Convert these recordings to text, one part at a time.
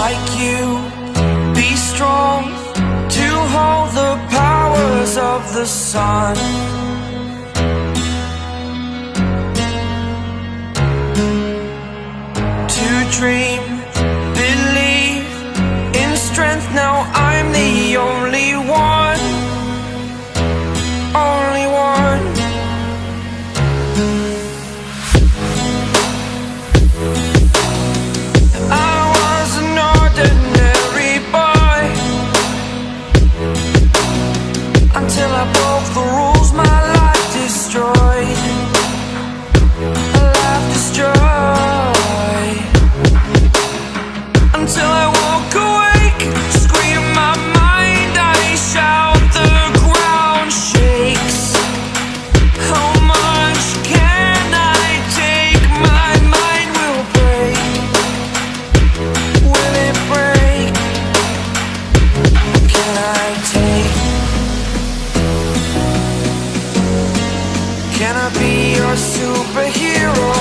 like you, be strong to hold the powers of the sun. To dream, believe in strength, now I'm the only one, only one. I was an ordinary boy until I broke the rules, my life destroyed, a life destroyed. Until I woke awake, scream my mind, I shout, the ground shakes. How much can I take? My mind will break. Will it break? Can I take? Can I be your superhero?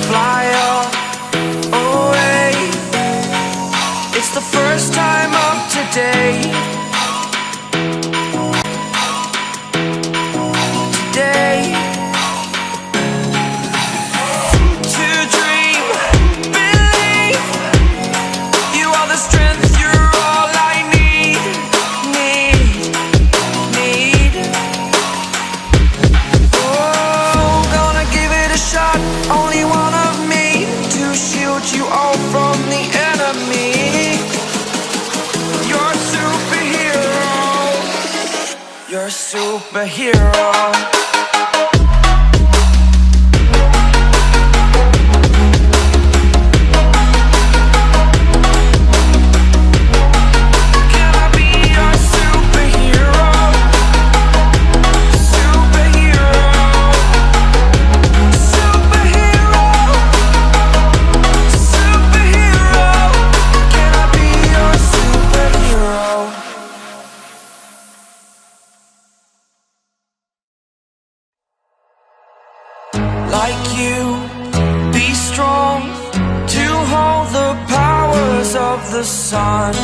Fly up, away. It's the first time of today. Today. To dream, believe. You are the strength, you're all I need. Oh, gonna give it a shot. Only one of me to shield you all from the enemy. You're a superhero. You're a superhero. Like you, be strong to hold the powers of the sun.